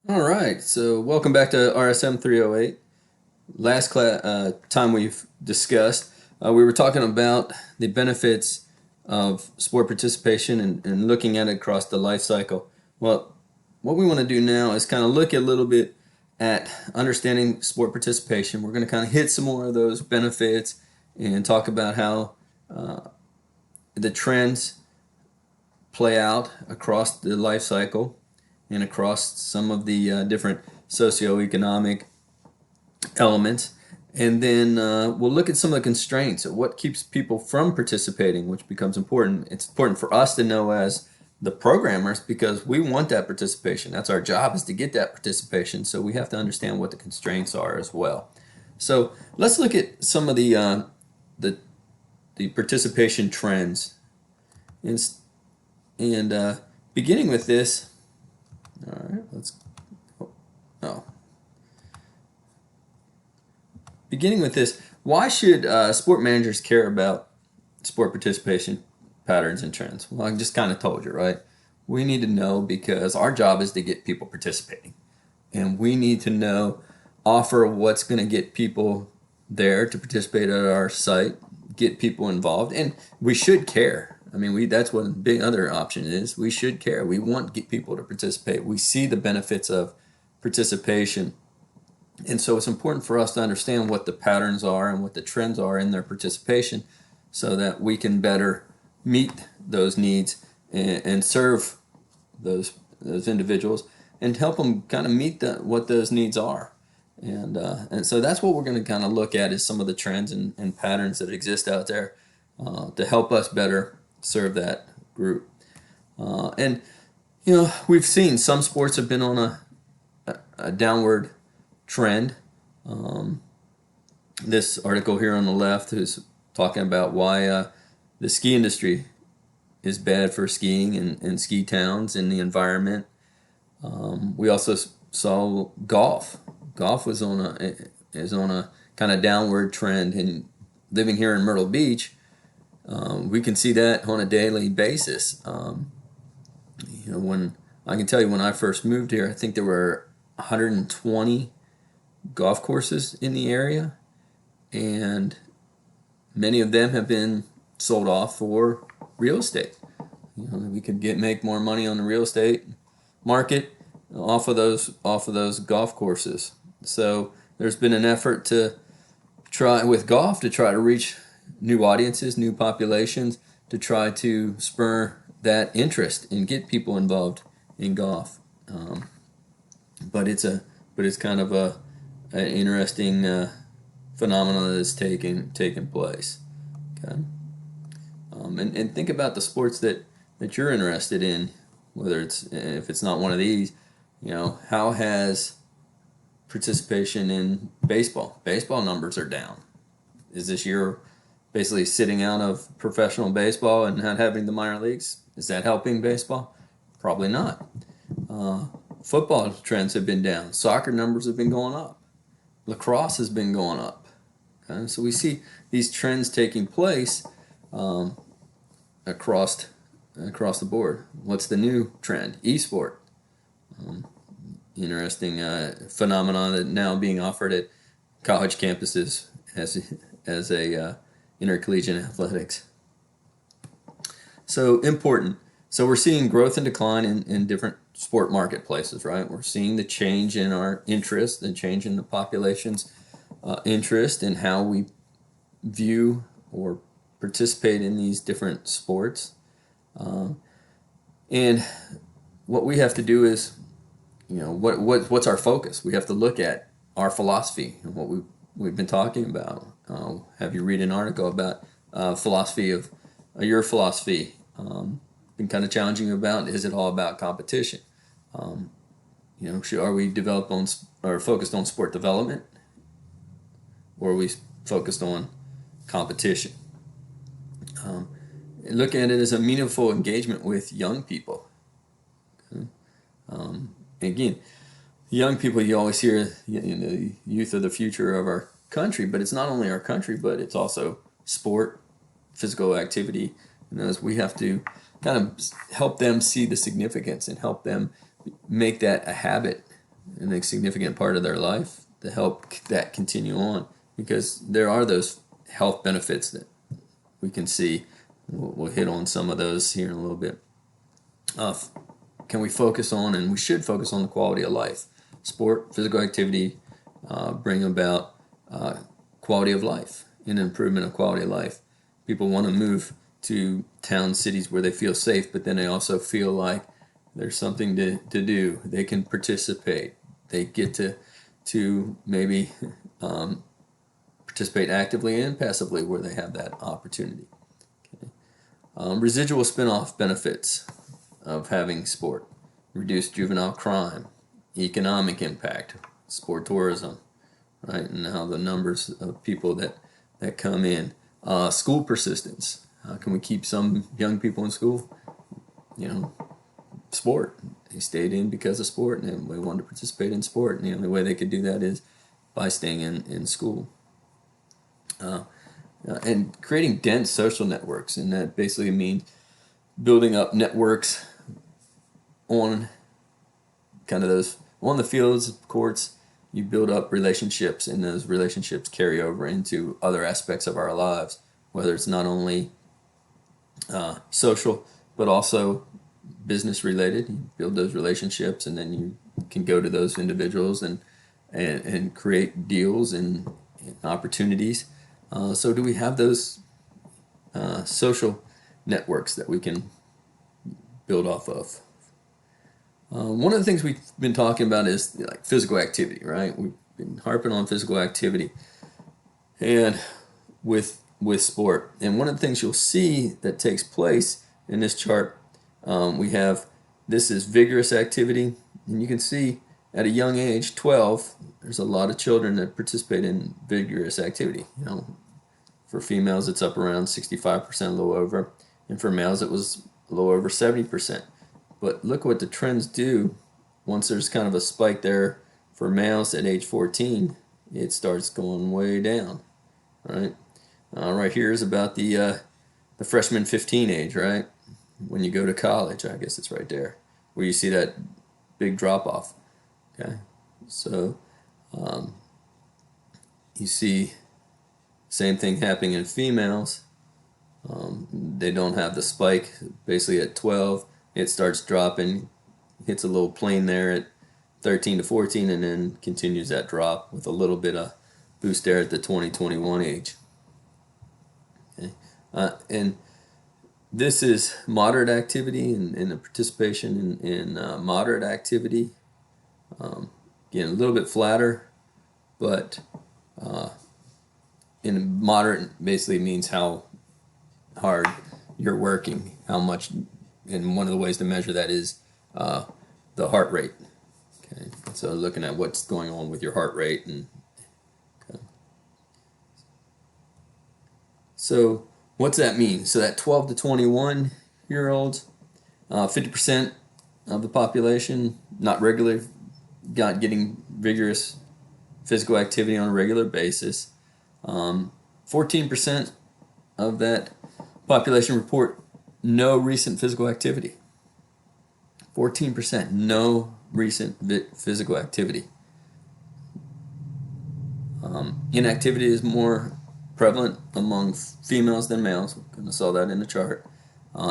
All right, so welcome back to RSM 308. Last time we've discussed, we were talking about the benefits of sport participation and looking at it across the life cycle. Well, what we want to do now is kind of look a little bit at understanding sport participation. We're going to kind of hit some more of those benefits and talk about how the trends play out across the life cycle and across some of the different socioeconomic elements. And then we'll look at some of the constraints of what keeps people from participating, which becomes important. It's important for us to know as the programmers because we want that participation. That's our job, is to get that participation. So we have to understand what the constraints are as well. So let's look at some of the, the participation trends. And, and beginning with this, all right, oh, beginning with this, why should sport managers care about sport participation patterns and trends? Well, I just kind of told you, right? We need to know because our job is to get people participating. And we need to know, offer what's going to get people there to participate at our site, get people involved, and we should care. I mean, that's what a big other option is. We should care. We want to get people to participate. We see the benefits of participation. And so it's important for us to understand what the patterns are and what the trends are in their participation so that we can better meet those needs and serve those individuals and help them kind of meet what those needs are. And so that's what we're going to kind of look at is some of the trends and patterns that exist out there to help us better serve that group. And we've seen some sports have been on a downward trend. Um, this article here on the left is talking about why the ski industry is bad for skiing and ski towns and the environment. We also saw golf. Golf is on a kind of downward trend, and living here in Myrtle Beach, we can see that on a daily basis. When I can tell you when I first moved here, I think there were 120 golf courses in the area, and many of them have been sold off for real estate. We could make more money on the real estate market off of those golf courses. So there's been an effort to try with golf to try to reach new audiences, new populations, to try to spur that interest and get people involved in golf. But it's kind of an interesting phenomenon that is taking place. Okay, and think about the sports that you're interested in, whether if it's not one of these. How has participation in baseball? Baseball numbers are down. Is this year basically sitting out of professional baseball and not having the minor leagues? Is that helping baseball? Probably not. Football trends have been down. Soccer numbers have been going up. Lacrosse has been going up. Okay? So we see these trends taking place across the board. What's the new trend? Esport. Interesting phenomenon that now being offered at college campuses as a intercollegiate athletics. So important. So we're seeing growth and decline in different sport marketplaces, right? We're seeing the change in our interest, the change in the population's interest in how we view or participate in these different sports. And what we have to do is, what's our focus? We have to look at our philosophy and what we've been talking about. Have you read an article about philosophy of your philosophy? Been kind of challenging about, is it all about competition? Are we developed on or focused on sport development, or are we focused on competition? Look at it as a meaningful engagement with young people. Okay? Again, young people, you always hear the youth are the future of our country, but it's not only our country, but it's also sport, physical activity, and as we have to kind of help them see the significance and help them make that a habit a significant part of their life to help that continue on, because there are those health benefits that we can see. We'll hit on some of those here in a little bit. Can we focus on, and we should focus on, the quality of life? Sport, physical activity bring about quality of life, an improvement of quality of life. People want to move to towns, cities where they feel safe, but then they also feel like there's something to do. They can participate. They get to maybe participate actively and passively where they have that opportunity. Okay. Residual spin-off benefits of having sport: reduced juvenile crime, economic impact, sport tourism, right? And now the numbers of people that come in. School persistence. How can we keep some young people in school? Sport. They stayed in because of sport, and they wanted to participate in sport, and the only way they could do that is by staying in school. And creating dense social networks, and that basically means building up networks on kind of those, on the fields, courts. You build up relationships, and those relationships carry over into other aspects of our lives, whether it's not only social, but also business related. You build those relationships, and then you can go to those individuals and create deals and opportunities. So do we have those social networks that we can build off of? One of the things we've been talking about is like physical activity, right? We've been harping on physical activity and with sport. And one of the things you'll see that takes place in this chart, we have, this is vigorous activity, and you can see at a young age, 12, there's a lot of children that participate in vigorous activity. For females, it's up around 65%, a little over, and for males, it was a little over 70%. But look what the trends do. Once there's kind of a spike there for males at age 14, it starts going way down, right? Right here is about the freshman 15 age, right? When you go to college, I guess it's right there, where you see that big drop off. Okay, so you see same thing happening in females. They don't have the spike. Basically at 12, it starts dropping, hits a little plane there at 13 to 14, and then continues that drop with a little bit of boost there at the 20-21 age. Okay. And this is moderate activity, and the participation in moderate activity. Again, a little bit flatter, but in moderate basically means how hard you're working, how much, and one of the ways to measure that is the heart rate. Okay, so looking at what's going on with your heart rate, and okay. So what's that mean? So that 12 to 21 year olds, 50% of the population not regularly getting vigorous physical activity on a regular basis. 14% of that population report no recent physical activity. 14% no recent physical activity. Inactivity is more prevalent among females than males. We kind of saw that in the chart.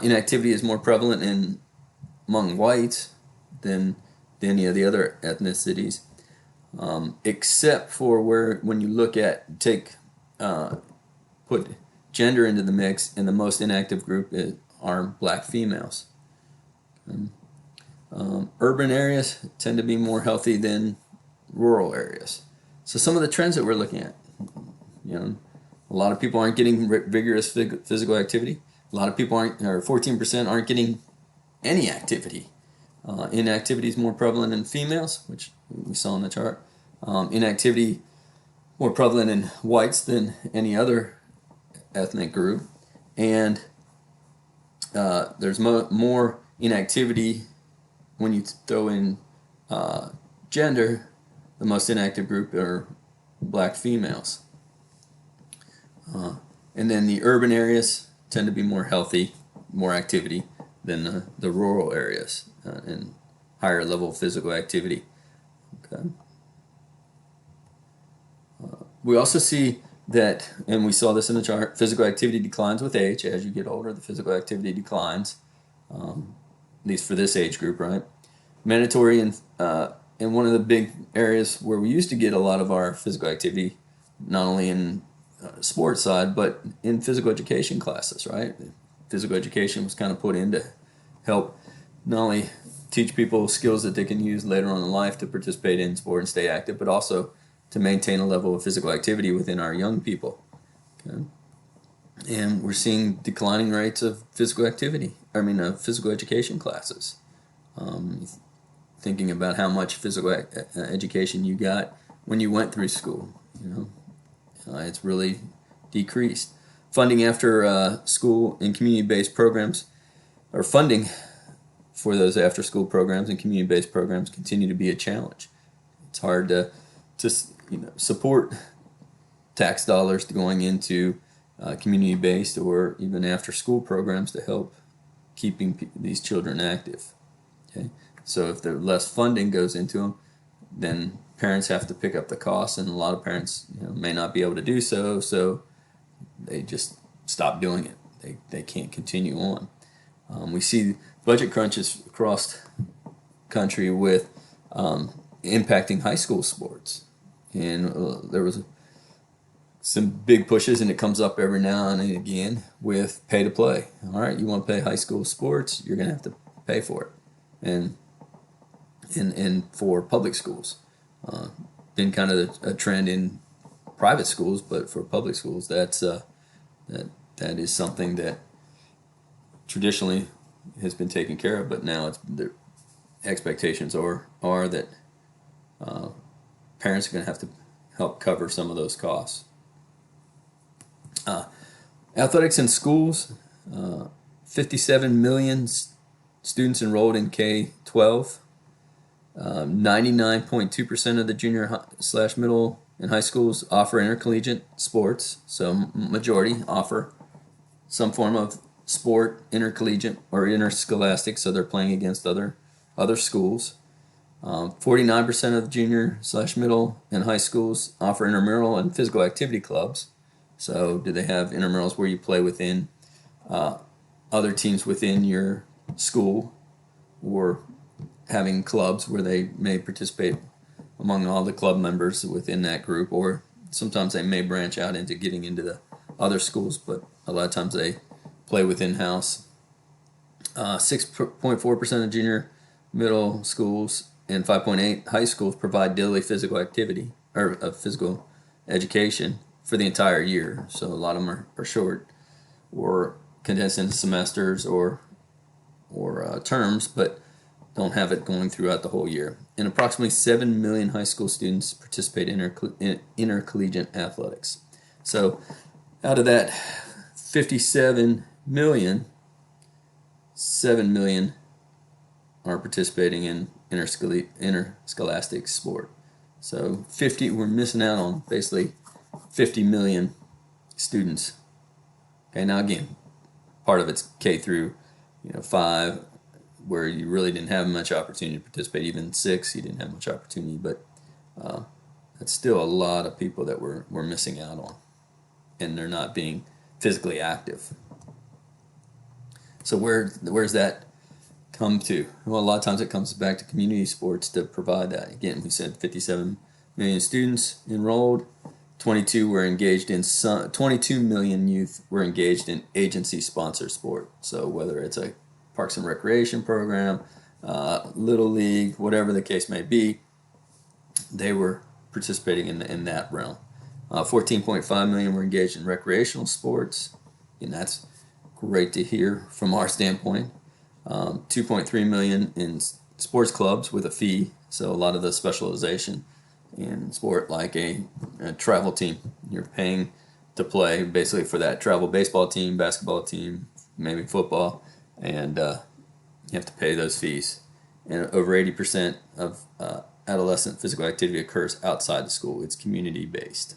Inactivity is more prevalent among whites than any of the other ethnicities, except for when you look at put gender into the mix, and the most inactive group are black females. Urban areas tend to be more healthy than rural areas. So some of the trends that we're looking at, a lot of people aren't getting vigorous physical activity. A lot of people aren't, or 14% aren't getting any activity. Inactivity is more prevalent in females, which we saw in the chart. Inactivity more prevalent in whites than any other ethnic group, and there's more inactivity when you throw in gender. The most inactive group are black females, and then the urban areas tend to be more healthy, more activity than the rural areas, and higher level physical activity. Okay. We also see that, and we saw this in the chart, physical activity declines with age. As you get older, the physical activity declines, at least for this age group, right? Mandatory and one of the big areas where we used to get a lot of our physical activity, not only in sports side, but in physical education classes, right? Physical education was kind of put in to help not only teach people skills that they can use later on in life to participate in sport and stay active, but also to maintain a level of physical activity within our young people. Okay? And we're seeing declining rates of physical activity, physical education classes. Thinking about how much physical education you got when you went through school, it's really decreased. Funding after school and community-based programs, or funding for those after-school programs and community-based programs, continue to be a challenge. It's hard to support tax dollars going into community-based or even after-school programs to help keeping these children active. Okay, so if there less funding goes into them, then parents have to pick up the costs, and a lot of parents may not be able to do so, so they just stop doing it. They can't continue on. We see budget crunches across country with impacting high school sports, and there was some big pushes, and it comes up every now and again with pay to play. All right, you want to play high school sports, you're going to have to pay for it, and for public schools, been kind of a trend in private schools, but for public schools, that is something that traditionally has been taken care of, but now the expectations are that parents are going to have to help cover some of those costs. Athletics in schools, 57 million students enrolled in K-12. 99.2% of the junior/middle and high schools offer intercollegiate sports, so majority offer some form of sport, intercollegiate or interscholastic, so they're playing against other schools. 49% of the junior/middle and high schools offer intramural and physical activity clubs. So do they have intramurals where you play within other teams within your school, or having clubs where they may participate among all the club members within that group, or sometimes they may branch out into getting into the other schools, but a lot of times they play within house. 6.4% of junior middle schools and 5.8 high schools provide daily physical activity or physical education for the entire year. So a lot of them are short or condensed into semesters or terms, but don't have it going throughout the whole year. And approximately 7 million high school students participate in intercollegiate athletics. So out of that 57 million, 7 million are participating in interscholastic sport. So we're missing out on basically 50 million students. Okay, now again, part of it's K through 5, where you really didn't have much opportunity to participate. Even 6, you didn't have much opportunity, but that's still a lot of people that we're missing out on, and they're not being physically active. So where's that come to? Well, a lot of times it comes back to community sports to provide that. Again, we said 57 million students enrolled, 22 million youth were engaged in agency-sponsored sport. So whether it's a Parks and Recreation program, Little League, whatever the case may be, they were participating in that realm. 14.5 million were engaged in recreational sports, and that's great to hear from our standpoint. 2.3 million in sports clubs with a fee, so a lot of the specialization in sport, like a travel team. You're paying to play basically for that travel baseball team, basketball team, maybe football, and you have to pay those fees. And over 80% of adolescent physical activity occurs outside the school. It's community-based.